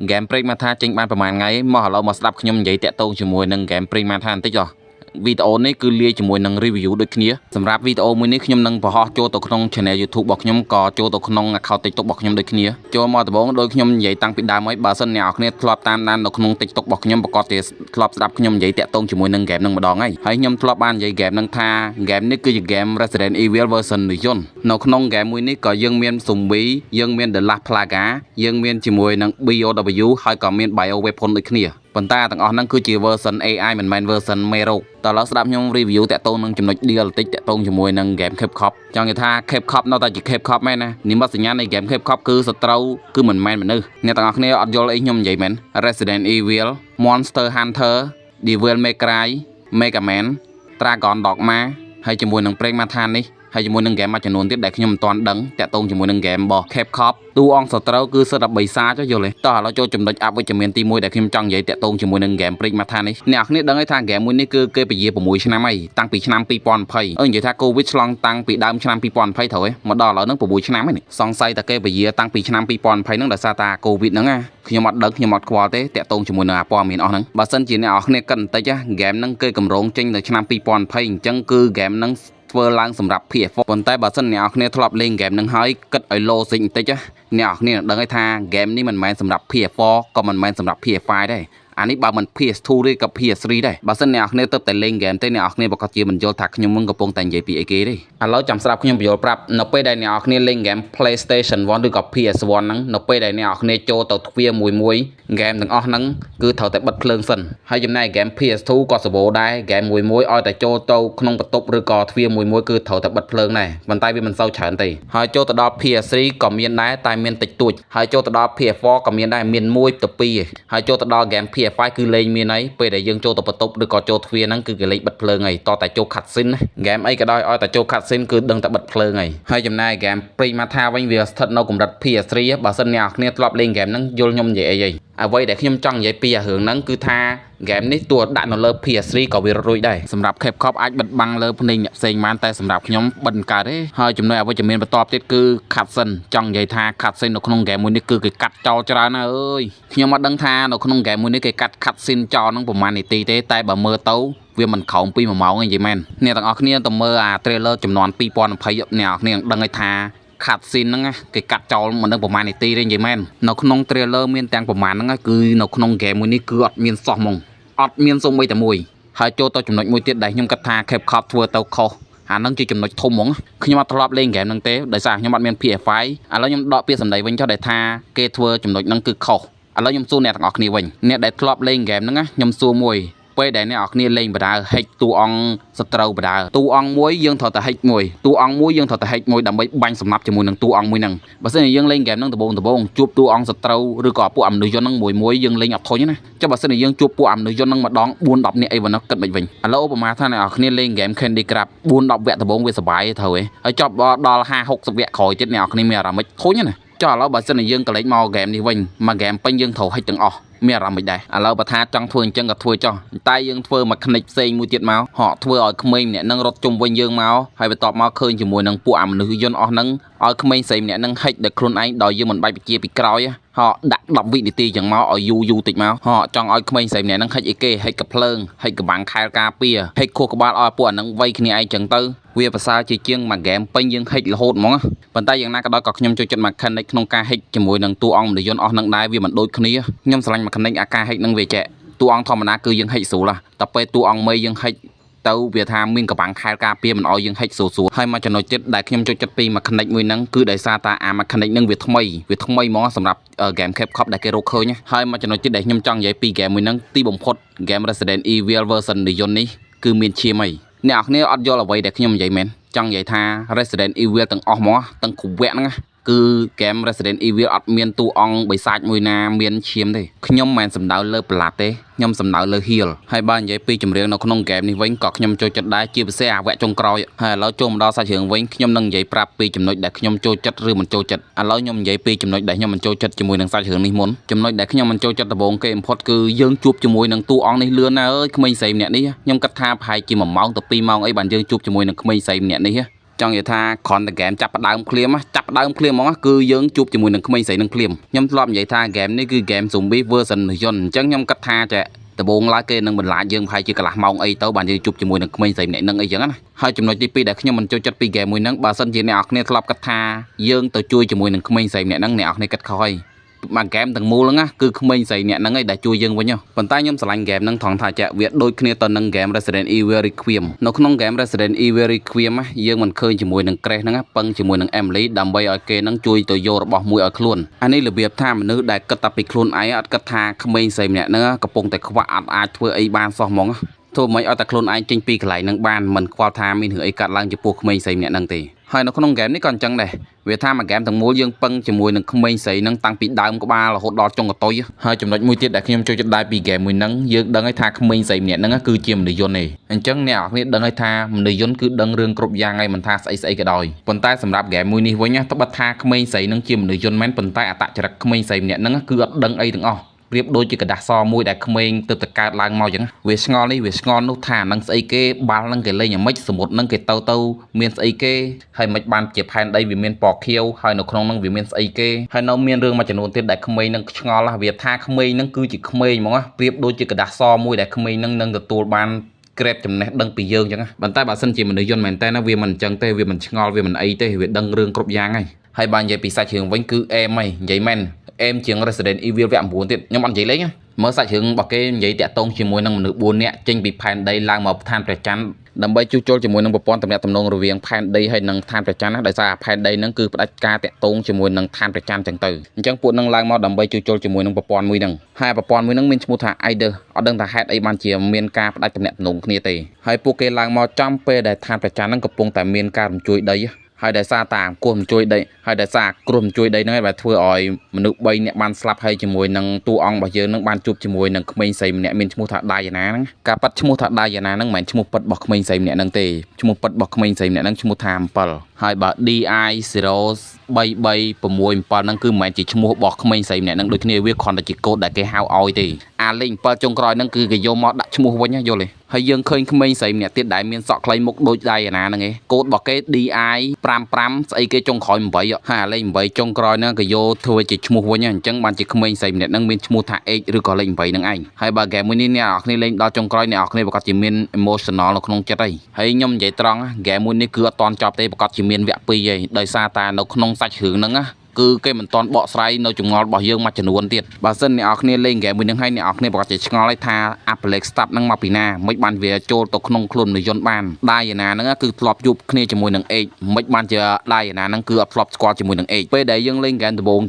เกมปริมาธาจริงบ้านประมาณไงมอเรามาสลับขยมใหญ่แตะโตจมูกหนึ่งเกมปริมาธาติดจ่อวิดีโอนี้คือเลี้ยจมูกหนึ่งรีวิวโดยขี้สำหรับวิดีโอมือนี้ขยมหนึ่งพอโจตัวขนมชแนลยูทูบบอกขยมก่อโจตัวขนมเขาติดตกบอกขยมโดยขี้โจมอตบงโดยขยมใหญ่ตั้งปิดดาวไว้บาสันแนวเนี่ยทลอดตามนั้นตัวขนมติดตกบอกขยมประกอบเตะทลอดสลับขยมใหญ่แตะโตจมูกหนึ่งเกมหนึ่งมาดองไงให้ขยมทลอดบ้านใหญ่เกมหนึ่งท่าเกมนี้คือเกม Resident Evil เวอร์ชันหนึ่งยนต์นกขนมเกมมือนี้ก็ยังมีสุ่มบียังมีเดลักพลากายังมีจมูกหนึ่ง BOW ให้ก็มี Bio Weapon โดยขี้ปัญตาต่างออกนั่นคือจีเวอร์ชัน AI เหมือนเวอร์ชันเมโรตอนเราสดับยงรีวิวแต่ตรงนึงจำนวนเดียวติดแต่ตรงจมูกนึงเกมเคปคอปจังอย่างท่าเคปคอปนอกจากจีเคปคอปแม่นะนี่มาสัญญาณในเกมเคปคอปคือสตรูคือเหมือนแมนเหมือนนึเนี่ยต่างออกเนี่ยอัดยอลไอ้ยมใหญ่เหมือน Resident Evil Monster Hunter Devil May Cry Mega Man Dragon Dogma ให้จมูกนึงเปล่งมาทานนี่ให้จมูกนึงเกมมาจำนวนที่ได้ขยมตอนดังแต่ตรงจมูกนึงเกมบอเคปคอปตัวองสตรูคือสดับใบซาจะอยู่เลยต่อเราโจจำนวนอัพวิจารณ์ตีมวยแต่ขยมจังใหญ่แต่ตรงจมูกนึงเกมเปล่งมาทานนี่เนี่ยนี่ดังไอ้ทางเกมมือนี่คือเกยไปเยี่ยมมวยชนะไม่ตั้งปีชนะปีปอนไพ่อย่างท่าโควิดลองตั้งปีดาวชนะปีปอนไพ่เถอะมาดอเรานั่งมวยชนะไม่นี่สองไซแต่เกยไปเยี่ยตั้งปีชนะปีปอนไพ่นั่งแต่ซาตาโควิดนั่งอ่ะขยมมัดดักขยมมัดควอเต้แต่ตรงจมูกนึงปอมีนออกนั่งบาสันจีเนี่ยออกเนี่ยกันแต่จ้ะเกมนั่งเกยกำรงจริงแต่ชนะปีปอนไพ่จังคือเกมนั่งเวอร์ลังสำหรับเพียฟบนใต้บาสันเนี่ยเนี่ยทลอบเล่นเกมนึงให้กัดไอโลสิงเตจ้ะเนี่ยดังไอ้ทางเกมนี้มันแมนสำหรับเพียฟก็มันแมนสำหรับเพียไฟได้อันนี้บางมัน PS2 ด้วยกับ PS3 ได้บาสันเนี่ยเติบแต่เล่นเกมแต่เนี่ยบอกจีมันโยทักขยมมึงกับปงแต่งใหญ่ปีไอเกได้เราจำสำหรับขยมประโยชน์ปรับนไปได้เนี่ยเล่นเกม PlayStation 1ด้วยกับ PS1 นั้นนไปได้เนี่ยโจตัวทวีมวยเกมถึงนั้นคือเท่าแต่บัดเพลิงสันให้จำได้เกม PS2 ก็สบายได้เกมมวยอ้อยแต่โจโตขนมประตูหรือก็ทวีมวยคือเท่าแต่บัดเพลิงnàyมันใต้วิมันเศร้าเฉินตีให้โจตัวดอ PS3 ก็มีได้แต่มีติดตุ่ยให้โจตัวดอ PS4 ก็มีได้มีมวยตัวปีให้โจตัวดอเกม PS5 คือเล่นมีไหนไปได้ยังโจตัวประตูหรือก็โจทวีนั้นคือเล่นบัดเพลิงไงต่อแต่โจขัดซินเกมไอ้ก็ได้อ้อยแต่โจขัดซินคือดังแต่บัดเพลิงไงให้จำได้เกมปรีมาทาวันเวียสทัดนกลุ่มรัด PS3 บาสันเนี่ยทลอบเล่นเกมนั้นโยนยมใหญ่เอาไว้แต่ขยมจังใหญ่ปีหึงนั้นคือท่าเกมนี้ตัวดันนอเลอร์ PS3 ก็วิรุยได้สำหรับเคปคอปอาจบัดบังเลอพนิงเซงมันแต่สำหรับขยมบันการได้ให้จำนวนเอาไว้จะมีประตอบติดคือขัดเส้นจังใหญ่ท่าขัดเส้นนกขนมเกมมือนี้คือกัดจอจรานะเอ้ยขยมมาดังท่านกขนมเกมมือนี้กัดขัดเส้นจอนั่งประมาณนี้ตีแต่แบบเมื่อเต้าเวียมันเขาปีมาเมาไงยี่แมนเนี่ยต่างออกเนี่ยต่อเมื่อเทรลเลอร์จำนวนปีปอนพายเนี่ยดังไอ้ท่าขัดซินนั่งไงกัดจอมันตั้งประมาณนี้ตีได้ยังไงนกนงเทรลเลอร์มีแต่งประมาณนั่งไงคือนกนงแกมือนี้คืออัดมีนสองมงอัดมีนทรงไปแต่มวยหายโจตัวจำนวนมวยติดได้ยมกระทาแคบขับทัวร์เตาคอหานั่งจีจำนวนทมมงคือยมทลอบเล่นแกมนั่งเต้ได้สร้างยมมีนเพียไฟแล้วยมดอกเปียสันได้วันเจ้าได้ทาเกทัวร์จำนวนนั่งคือคอแล้วยมสู้เนี่ยต่างออกนี่วันเนี่ยได้ทลอบเล่นแกมนั่งไงยมสู้มวยไปได้เนี่ยออกนี่เล่นบดาให้ตัวองสตรูบดาตัวองมวยยังถอดแต่ให้มวยตัวองมวยยังถอดแต่ให้มวยดำไปบังสำนับจมูกหนึ่งตัวองมวยหนึ่งบางสิ่งยังเล่นเกมนั่งตะบงจูบตัวองสตรูหรือก่อปูอ่ำหรือย้อนนั่งมวยยังเล่นอับทอยนะเจ้าบางสิ่งยังจูบปูอ่ำหรือย้อนนั่งมาดองบุญดับเนี่ยไอ้วันนั้นเกิดเป็นแล้วประมาณท่านเนี่ยออกนี่เล่นเกมแคนดี้กราบบุญดับแวะตะบงเวสบายเถอะไอ้จอบบดอล50แวะคอยเจ็ดเนี่ยออกนี่มีอะไรไม่ทอยนะจอแล้วบางสิ่งยังก็เล่นมอเกมนี่วันมาเกมเป็นยังเถาให้จังอมีอะไรไม่ได้เราประทาจังทวนจังกับทวนจ่อตายยังทวนมาคณิตเซงมือเจ็ดเมาhọทวนเอาขมิ้นเนี่ยนั่งรถจุ่มวันยังเมาให้ไปตอบมาเคยจมูกนั่งปูอ่ำหรือยนต์ออกนั่งเอาขมิ้นเซงเนี่ยนั่งให้เด็กคนไอ้ดอยยังมันใบไปเจียไปกรอยhọ đặt đọc vị đểตีอย่างเมาเอายูติดเมาhọ จังเอาขมิ้นเซงเนี่ยนั่งให้ไอ้เก้ให้กับเพลิงให้กับบังคายกาเปียให้โคกบาลเอาปวดนั่งไว้ขณีไอ้จังเตอเวียภาษาจีเจียงมาแกมเป็นยังให้โหดมั้งปัจจัยอย่างนั้นก็ได้ก็ขยมจุดจัดมาคันในขนมกาให้จมูกนั่งตัวองหรือยนต์ออกนั่งได้เวียมันโดยขณีขยมสลังมาคันในอาการให้นั่งเวเจตัวองทอมนาคือยังให้สูละแต่ไปตัวองไม่ยังให้เต้าเวียทามินกับบังคายกาเปียมันเอายังให้สูให้มาจะหน่อยจัดได้ขยมจุดจัดปีมาคันในมือนั่งคือได้ซาตาอามาคันในนั่งเวียทำไมมองสำหรับเกมแคปคอปได้เกโรเคยเนี่ยให้มาจะหน่อยจัดได้ขยมจังใหญ่ปีแกมือนั่งตีบ่มพดเกม Resident Evil เวอร์ชันในยนต์นี้คือมีนเชียร์ไหมเนี่ยอัดยอละไว้ได้ขยมใหญ่แมนจังใหญ่ท่า Resident Evil ตั้งออกหมอตั้งขุบแหวนนะคือเกม Resident Evil อัดเมียนตัวองใบสายมวยนาเมียนเชียมได้ขยมแมนสำดาวเลิศประหลาดเต้ยมสำดาวเลิศฮิลให้บ้านใหญ่ปีจำเรียงในขนมเกมนี้ไว้กอดขยมโจจัดได้จีบเสียแวะจงกรอยให้แล้วโจมดาวสายเฉียงไว้ขยมนั่งใหญ่ปรับปีจำนวนได้ขยมโจจัดหรือมันโจจัดแล้วยมใหญ่ปีจำนวนได้ยมมันโจจัดจมวยนั่งสายเฉียงนี้มุนจำนวนได้ขยมมันโจจัดตะบงเกมพอดคือยังจูบจมวยนั่งตัวองในเรือนะเอ้ยขมิ้นใส่เนี่ยนี่ยมกัดท่าพายจีมเมาตัวปีเมาไอ้บ้านยังจูบจมวยนั่งขมิ้นใส่เนี่ยนี่ ចង់និយាយថាគ្រាន់តែហ្គេមចាប់ផ្ដើមភ្លាមហ្មងគឺយើងជួបជាមួយនឹងក្មេងស្រីនឹងភ្លាមខ្ញុំធ្លាប់និយាយថាហ្គេមនេះគឺហ្គេម zombie version យន្តអញ្ចឹងខ្ញុំគិតថាចាដំបូងឡើយគេនឹងបន្លាចយើងប្រហែលជាកន្លះម៉ោងអីទៅបានយើងជួបជាមួយនឹងក្មេងស្រីម្នាក់នឹងអីចឹងណាហើយចំណុចទី2ដែលខ្ញុំមិនចូលចិត្តពីហ្គេមមួយហ្នឹងបើសិនជាអ្នកនរគ្នាធ្លាប់គិតថាយើងទៅជួយជាមួយនឹងក្មេងស្រីម្នាក់ហ្នឹងអ្នកនរគ្នាគិតខុសហើយមកហ្គេមទាំងមូលហ្នឹងគឺក្មេងស្រីអ្នកហ្នឹងឯងដែលជួយយើងវិញប៉ុន្តែខ្ញុំស្រឡាញ់ហ្គេមហ្នឹងថងថាចាវាដូចគ្នាទៅនឹងហ្គេម Resident Evil Requiem នៅក្នុងហ្គេម Resident Evil Requiem យើងមិនឃើញជាមួយនឹង Crash ហ្នឹងពឹងជាមួយនឹង Emily ដើម្បីឲ្យគេហ្នឹងជួយទៅយករបស់មួយឲ្យខ្លួនអានេះរបៀបថាមនុស្សដែលគិតតែពីខ្លួនឯងអត់គិតថាក្មេងស្រីម្នាក់ហ្នឹងកំពុងតែខ្វះអត់អាចធ្វើអីបានសោះហ្មងធ្វើមិនឲ្យតែខ្លួនឯងចេញពីកន្លែងហ្នឹងបានមិនខ្វល់ថាមានរឿងអីកាត់ឡើងចំពោះក្មេងស្រីម្នាក់ហ្នឹងទេហើយនៅក្នុងហ្គេមនេះក៏អញ្ចឹងដែរវាថាមួយហ្គេមទាំងមូលយើងពឹងជាមួយនឹងក្មេងស្រីហ្នឹងតាំងពីដើមក្បាលរហូតដល់ចុងកតុយហើយចំណុចមួយទៀតដែលខ្ញុំចូលចិត្តដែរពីហ្គេមមួយហ្នឹងយើងដឹងហើយថាក្មេងស្រីម្នាក់ហ្នឹងគឺជាមនុស្សយន្តទេអញ្ចឹងអ្នកនរគ្នាដឹងហើយថាមនុស្សយន្តគឺដឹងរឿងគ្រប់យ៉ាងហើយមិនថាស្អីស្អីក៏ដោយប៉ុន្តែសម្រាប់ហ្គេមមួយនេះវិញត្បិតថាក្មេងស្រីហ្នឹងជាមនុស្សយន្តមែនប៉ុន្តែអត្តចរិតក្មេងស្រីម្នាក់ហ្នឹងគឺអត់ដឹងអីទាំងអស់ប្រៀបដូចជាกระดาษសមួយដែលក្មេងទៅកើតឡើងមកអញ្ចឹងវាឆ្ងល់នេះវាឆ្ងល់នោះថានឹងស្អីគេបាល់នឹងគេលេងអាម៉េចសមុទ្រនឹងគេទៅមានស្អីគេហើយមិនបានជាផែនដីវាមានពណ៌ខៀវហើយនៅក្នុងនឹងវាមានស្អីគេហើយនៅមានរឿងមួយចំនួនទៀតដែលក្មេងនឹងឆ្ងល់វាថាក្មេងនឹងគឺជាក្មេងហ្មងប្រៀបដូចជាกระดาษសមួយដែលក្មេងនឹងទទួលបានក្រេបចំណេះដឹងពីយើងអញ្ចឹងប៉ុន្តែបើសិនជាមនុស្សយន្តមែនតើវាមិនអញ្ចឹងទេវាមិនឆ្ងល់វាមិនអីទេវាដឹងរឿងគ្រប់យ៉ាងហើយបើនិយាយពីសាច់រឿងវិញគឺអេមហីនិយាយមែនអេមជាង Resident Evil វគ្គ 9 ទៀតខ្ញុំអត់និយាយលេងមើលសាច់រឿងរបស់គេនិយាយតាក់ទងជាមួយនឹងមនុស្ស4នាក់ចេញពីផែនដីឡើងមកឋានព្រះច័ន្ទដើម្បីជួសជុលជាមួយនឹងប្រព័ន្ធទំនាក់ទំនងរវាងផែនដីហើយនិងឋានព្រះច័ន្ទដោយសារផែនដីហ្នឹងគឺផ្ដាច់ការតាក់ទងជាមួយនឹងឋានព្រះច័ន្ទចឹងទៅអញ្ចឹងពួកនឹងឡើងមកដើម្បីជួសជុលជាមួយនឹងប្រព័ន្ធមួយហ្នឹងហើយប្រព័ន្ធមួយហ្នឹងមានឈ្មោះថា Aider អត់ដឹងថាហេតុអីបានជាមានការផ្ដាច់ទំនាក់ទំនងគ្នាទេហើយពួកគេឡើងមកចំពេលដែលឋានព្រះច័ន្ទហ្នឹងកំពុងតែមានការរំជួយដីហើយដោយសារតាគ្រោះរំជួយដីហើយដោយសារគ្រោះរំជួយដីហ្នឹងឯងបានធ្វើឲ្យមនុស្ស3នាក់បានស្លាប់ហើយជាមួយនឹងតួអង្គរបស់យើងនឹងបានជួបជាមួយនឹងក្មេងស្រីម្នាក់មានឈ្មោះថាដាយ៉ាណាហ្នឹងការប៉ັດឈ្មោះថាដាយ៉ាណាហ្នឹងមិនមែនឈ្មោះប៉ັດរបស់ក្មេងស្រីម្នាក់ហ្នឹងទេឈ្មោះប៉ັດរបស់ក្មេងស្រីម្នាក់ហ្នឹងឈ្មោះថា7ហើយបើ DI03367 ហ្នឹងគឺមិនមែនជាឈ្មោះរបស់ក្មេងស្រីម្នាក់ហ្នឹងដូចគ្នាវាគ្រាន់តែជាកូដដែលគេហៅឲ្យទេអាលេខ7ចុងក្រោយហ្នឹងគឺគេយកមកដាក់ឈ្មោះវិញយល់ទេហើយយើងឃើញក្មេងស្រីម្នាក់ទៀតដែលមានសក់ខ្លីមុខដូចដាយ៉ាណាហ្នឹងឯងកូដរបស់គេ DI55 ស្អីគេចុងក្រោយ8ហើយអាលេខ8ចុងក្រោយហ្នឹងក៏យកធ្វើជាឈ្មោះវិញអញ្ចឹងបានជាក្មេងស្រីម្នាក់ហ្នឹងមានឈ្មោះថា H ឬក៏លេខ8ហ្នឹងឯងហើយបើហ្គេមមួយនេះអ្នកនរគ្នាលេងដល់ចុងក្រោយអ្នកនរគ្នាប្រកាសជាមាន emotional នៅក្នុងចិត្តហើយខ្ញុំនិយាយត្រង់ហ្គេមមួយនេះគឺអត់តន់ចប់ទេប្រកាសជាមានវគ្គ2ហើយដោយសារតែនៅក្នុងសាច់រឿងហ្នឹងគឺគេមិនទាន់បកស្រាយនៅចម្ងល់របស់យើងមួយចំនួនទៀតបើសិនអ្នកនរគ្នាលេងហ្គេមមួយហ្នឹងហើយអ្នកនរគ្នាប្រកាសជាឆ្ងល់ហើយថា Applex Stop ហ្នឹងមកពីណាមិនបានវាចូលទៅក្នុងខ្លួនមនុស្សយន្តបានដាយ៉ាណាហ្នឹងគឺធ្លាប់ជួបគ្នាជាមួយនឹង H មិនបានជាដាយ៉ាណាហ្នឹងគឺអត់ធ្លាប់ស្គាល់ជាមួយនឹង H ពេលដែលយើងលេងហ្គេមដំបូង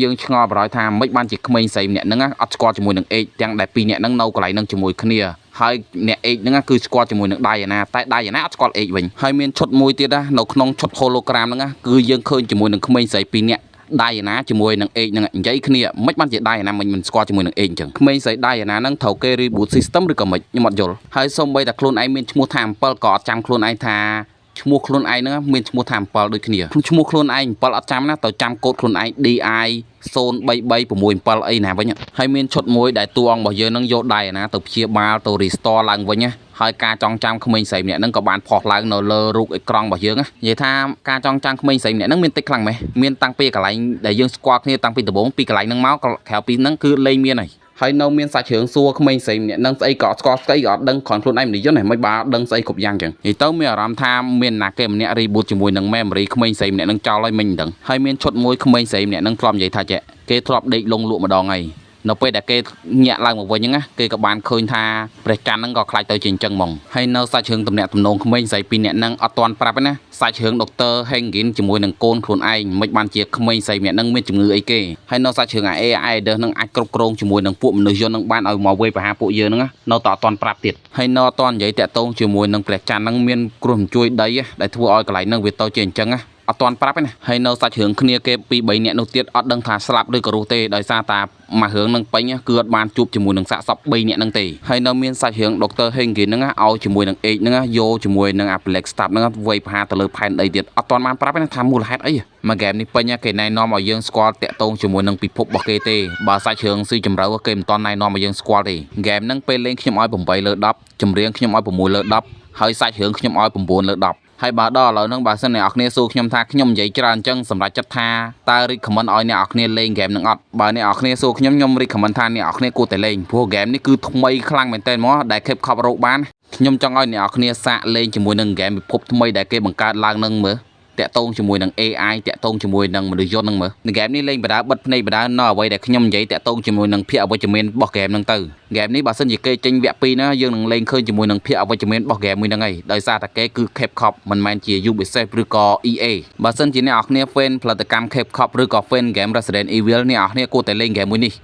យើងឆ្ងល់បរោយថាមិនបានជាក្មេងស្រីម្នាក់ហ្នឹងអត់ស្គាល់ជាមួយនឹង H ទាំងដែលពីរនាក់ហ្នឹងនៅកន្លែងហ្នឹងជាមួយគ្នាហើយអ្នក H ហ្នឹងគឺស្គាល់ជាមួយនឹងដាយ៉ាណាតែដាយ៉ាណាអត់ស្គាល់ H វិញហើយមានឈុតមួយទៀតនៅក្នុងឈុត hologram ហ្នឹងគឺយើងឃើញជាមួយនឹងក្មេងស្រីពីរនាក់ដាយ៉ាណាជាមួយនឹង H ហ្នឹងនិយាយគ្នាមិនបានជាដាយ៉ាណាមិនស្គាល់ជាមួយនឹង H អញ្ចឹងក្មេងស្រីដាយ៉ាណាហ្នឹងត្រូវគេ reboot system ឬក៏មិនខ្ញុំអត់យល់ហើយសូម្បីតែខ្លួនឯងមានឈ្មោះថា7ក៏អត់ចាំខ្លួនឯងថាឈ្មោះខ្លួនឯងហ្នឹងមានឈ្មោះថា7ដូចគ្នាឈ្មោះខ្លួនឯង7អត់ចាំណាទៅចាំកូដខ្លួនឯង DI 03367អីណាវិញហើយមានឈុតមួយដែលតួអង្គរបស់យើងហ្នឹងយកដាយ៉ាណាទៅព្យាបាលទៅ restore ឡើងវិញណាហើយការចងចាំក្មេងស្រីម្នាក់ហ្នឹងក៏បានផុសឡើងនៅលើរូបអេក្រង់របស់យើងនិយាយថាការចងចាំក្មេងស្រីម្នាក់ហ្នឹងមានតិចខ្លាំងម៉េះមានតាំងពីកន្លែងដែលយើងស្គាល់គ្នាតាំងពីដំបូងពីកន្លែងហ្នឹងមកក្រៅពីហ្នឹងគឺលេងមានហើយនៅមានសាច់រឿងសួរក្មេងស្រីម្នាក់ហ្នឹងស្អីក៏ស្គាល់ស្អីក៏អត់ដឹងគ្រាន់ខ្លួនឯងមិនយល់មិនបើដឹងស្អីគ្រប់យ៉ាងចឹងនិយាយទៅមានអារម្មណ៍ថាមានណាគេម្នាក់ reboot ជាមួយនឹង memory ក្មេងស្រីម្នាក់ហ្នឹងចោលហើយមិនដឹងហើយមានឈុតមួយក្មេងស្រីម្នាក់ហ្នឹងធ្លាប់និយាយថាគេធ្លាប់ដេកលងលក់ម្ដងហើយនៅពេលដែលគេញាក់ឡើងមកវិញហ្នឹងគេក៏បានឃើញថាព្រះច័ន្ទហ្នឹងក៏ខ្លាចទៅជាអញ្ចឹងហ្មងហើយនៅសាច់រឿងទំនាក់ទំនងក្មេងស្រីពីរនាក់ហ្នឹងអត់ទាន់ប្រាប់ទេណាសាច់រឿងដុកទ័រ Hengin ជាមួយនឹងកូនខ្លួនឯងមិនបានជាក្មេងស្រីម្នាក់ហ្នឹងមានជំងឺអីគេហើយនៅសាច់រឿង AI ហ្នឹងអាចគ្រប់គ្រងជាមួយនឹងពួកមនុស្សយន្តហ្នឹងបានឲ្យមកវាយប្រហារពួកយើងហ្នឹងនៅតែអត់ទាន់ប្រាប់ទៀតហើយនៅអត់ទាន់និយាយតាក់ទងជាមួយនឹងព្រះច័ន្ទហ្នឹងមានគ្រោះរំជួយដីដែលធ្វើឲ្យកន្លែងហ្នឹងវាទៅជាអញ្ចឹងអត់ទាន់ប្រាប់ទេណាហើយនៅសាច់រឿងគ្នាគេពី3នាក់នោះទៀតអត់ដឹងថាស្លាប់ឬក៏រស់ទេដោយសារតាមករឿងនឹងពេញគឺអត់បានជួបជាមួយនឹងសាកសព3នាក់ហ្នឹងទេហើយនៅមានសាច់រឿងដុកទ័រ Hengin ហ្នឹងឲ្យជាមួយនឹង H ហ្នឹងយកជាមួយនឹង Applex Stop ហ្នឹងវាយប្រហារទៅលើផែនដីទៀតអត់ទាន់បានប្រាប់ទេណាថាមូលហេតុអីមកហ្គេមនេះពេញគេណែនាំឲ្យយើងស្គាល់តាក់ទងជាមួយនឹងពិភពរបស់គេទេបើសាច់រឿងស៊ីជម្រៅគេមិនទាន់ណែនាំឲ្យយើងស្គាល់ទេហ្គេមហ្នឹងពេលលេងខ្ញុំឲ្យ8/10ចម្រៀងខ្ញុំឲ្យ6/10ហើយសាច់រឿងខ្ញុំឲ្យ9/10 ហើយបើដល់ឥឡូវហ្នឹងបើសិនអ្នកនរគ្នាសួរខ្ញុំថាខ្ញុំនិយាយច្រើនអញ្ចឹងសម្រាប់ចិត្តថាតើ recommend ឲ្យអ្នកនរគ្នាលេងហ្គេមហ្នឹងអត់បើអ្នកនរគ្នាសួរខ្ញុំ recommend ថាអ្នកនរគ្នាគួរតែលេងព្រោះហ្គេមនេះគឺថ្មីខ្លាំងមែនទែនហ្មងដែល Capcom រកបានខ្ញុំចង់ឲ្យអ្នកនរគ្នាសាកលេងជាមួយនឹងហ្គេមពិភពថ្មីដែលគេបង្កើតឡើងនឹងមើលតាក់ទងជាមួយនឹង AI តាក់ទងជាមួយនឹងមនុស្សយន្តហ្នឹងមើលហ្គេមនេះលេងបដាបិទភ្នែកបដានៅអ្វីដែលខ្ញុំនិយាយតាក់ទងជាមួយនឹងភាគអវិជ្ជមានរបស់ហ្គេមហ្នឹងទៅហ្គេមនេះបើសិនជាគេចេញវគ្គ2ណាយើងនឹងលេងឃើញជាមួយនឹងភាគអវិជ្ជមានរបស់ហ្គេមមួយហ្នឹងឯងដោយសារតែគេគឺ Capcom មិនមែនជា Ubisoft ឬក៏ EA បើសិនជាអ្នកនរគ្នា fan ផលិតកម្ម Capcom ឬក៏ fan game Resident Evil អ្នកនរគ្នាគួរតែលេងហ្គេមមួយនេះ